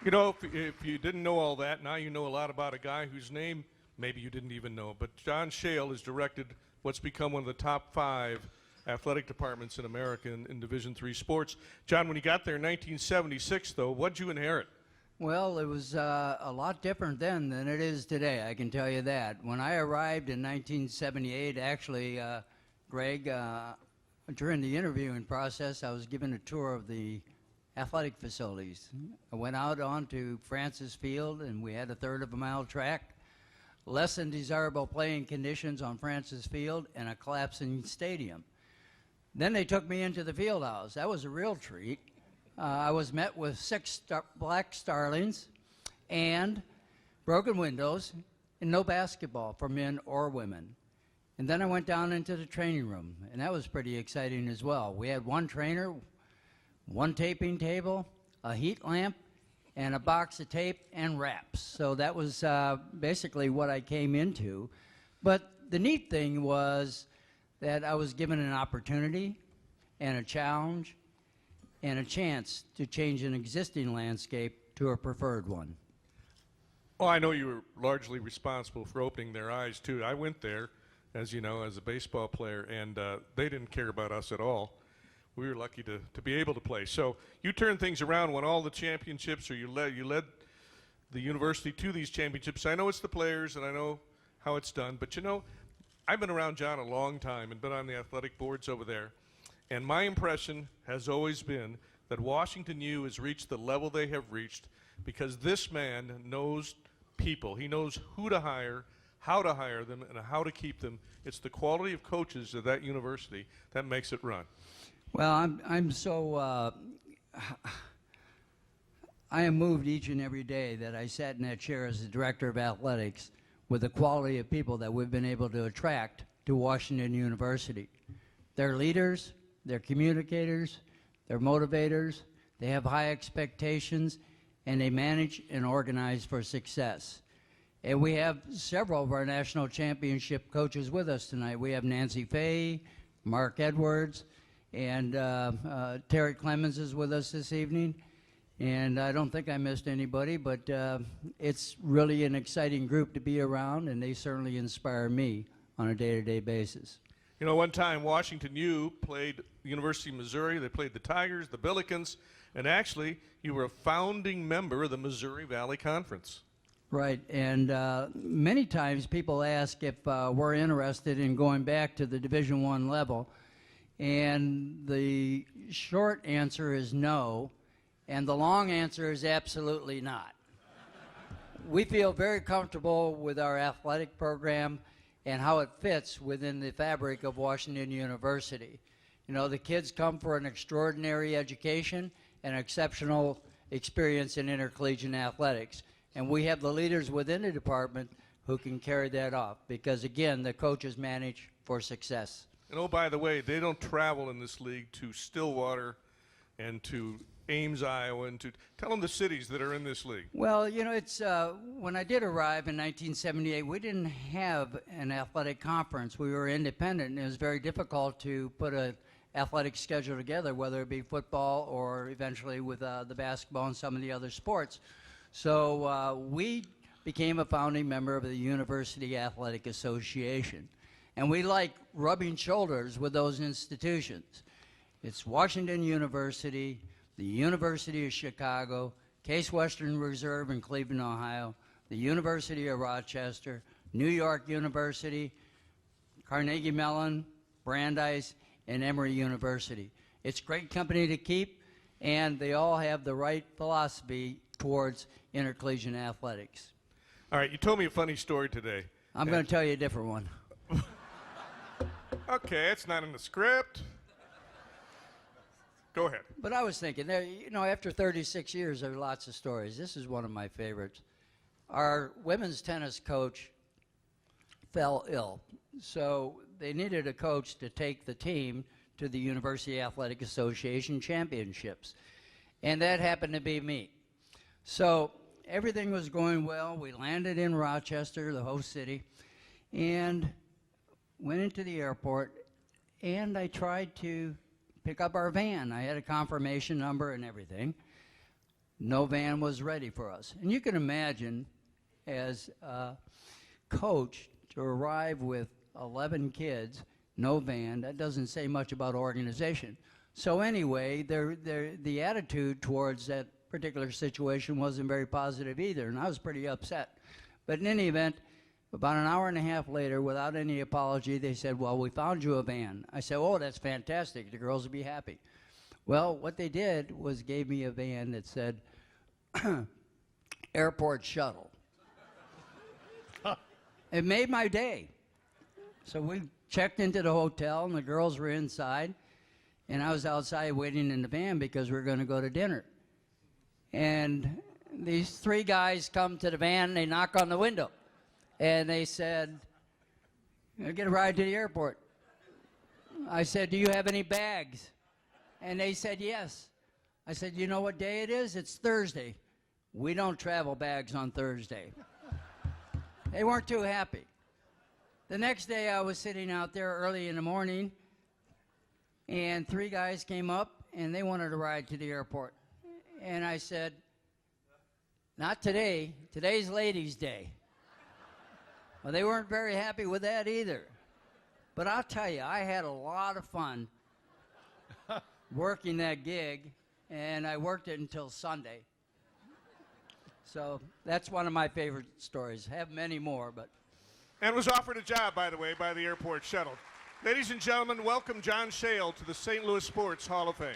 You know, if you didn't know all that, now you know a lot about a guy whose name maybe you didn't even know. But John Schael has directed what's become one of the top 5 athletic departments in America in Division III sports. John, when you got there in 1976, though, what'd you inherit? Well, it was a lot different then than it is today, I can tell you that. When I arrived in 1978, actually, Greg, during the interviewing process, I was given a tour of the athletic facilities. I went out onto Francis Field, and we had a third of a mile track, less than desirable playing conditions on Francis Field, and a collapsing stadium. Then they took me into the field house. That was a real treat. I was met with 6 black starlings and broken windows and no basketball for men or women. And then I went down into the training room, and that was pretty exciting as well. We had 1 trainer, 1 taping table, a heat lamp, and a box of tape and wraps. So that was basically what I came into. But the neat thing was that I was given an opportunity and a challenge and a chance to change an existing landscape to a preferred one. Oh, I know you were largely responsible for opening their eyes, too. I went there, as you know, as a baseball player, and they didn't care about us at all. We were lucky to be able to play. So you turned things around, won all the championships, or you led the university to these championships. I know it's the players, and I know how it's done, but you know, I've been around John a long time and been on the athletic boards over there, and my impression has always been that Washington U has reached the level they have reached because this man knows people. He knows who to hire, how to hire them, and how to keep them. It's the quality of coaches of that university that makes it run. Well, I'm so I am moved each and every day that I sat in that chair as the director of athletics with the quality of people that we've been able to attract to Washington University. They're leaders, they're communicators, they're motivators, they have high expectations, and they manage and organize for success. And we have several of our national championship coaches with us tonight. We have Nancy Fay, Mark Edwards, and Terry Clemens is with us this evening. And I don't think I missed anybody, but it's really an exciting group to be around, and they certainly inspire me on a day-to-day basis. You know, one time Washington U played the University of Missouri. They played the Tigers, the Billikens, and actually you were a founding member of the Missouri Valley Conference. Right, and many times people ask if we're interested in going back to the Division I level, and the short answer is no, and the long answer is absolutely not. We feel very comfortable with our athletic program and how it fits within the fabric of Washington University. You know, the kids come for an extraordinary education and exceptional experience in intercollegiate athletics. And we have the leaders within the department who can carry that off because, again, the coaches manage for success. And oh, by the way, they don't travel in this league to Stillwater and to Ames, Iowa, and to tell them the cities that are in this league. Well, you know, it's when I did arrive in 1978, we didn't have an athletic conference. We were independent, and it was very difficult to put an athletic schedule together, whether it be football or eventually with the basketball and some of the other sports. So we became a founding member of the University Athletic Association, and we like rubbing shoulders with those institutions. It's Washington University, the University of Chicago, Case Western Reserve in Cleveland, Ohio, the University of Rochester, New York University, Carnegie Mellon, Brandeis, and Emory University. It's great company to keep, and they all have the right philosophy towards intercollegiate athletics. All right, you told me a funny story today. I'm going to tell you a different one. Okay, it's not in the script. Go ahead. But I was thinking, you know, after 36 years, there are lots of stories. This is one of my favorites. Our women's tennis coach fell ill, so they needed a coach to take the team to the University Athletic Association championships, and that happened to be me. So everything was going well. We landed in Rochester, the host city, and went into the airport, and I tried to pick up our van. I had a confirmation number and everything. no van was ready for us. And you can imagine, as a coach, to arrive with 11 kids, no van, that doesn't say much about organization. So anyway, the attitude towards that particular situation wasn't very positive either, and I was pretty upset. But in any event, about an hour and a half later, without any apology, they said, well, we found you a van. I said, oh, that's fantastic. The girls will be happy. Well, what they did was gave me a van that said airport shuttle. It made my day. So we checked into the hotel, and the girls were inside, and I was outside waiting in the van because we were going to go to dinner. And these three guys come to the van, and they knock on the window. And they said, get a ride to the airport. I said, do you have any bags? And they said, yes. I said, you know what day it is? It's Thursday. We don't travel bags on Thursday. They weren't too happy. The next day I was sitting out there early in the morning, and three guys came up, and they wanted a ride to the airport. And I said, not today. Today's ladies' day. Well, they weren't very happy with that either. But I'll tell you, I had a lot of fun working that gig, and I worked it until Sunday. So that's one of my favorite stories. I have many more, but. And was offered a job, by the way, by the airport shuttle. Ladies and gentlemen, welcome John Schael to the St. Louis Sports Hall of Fame.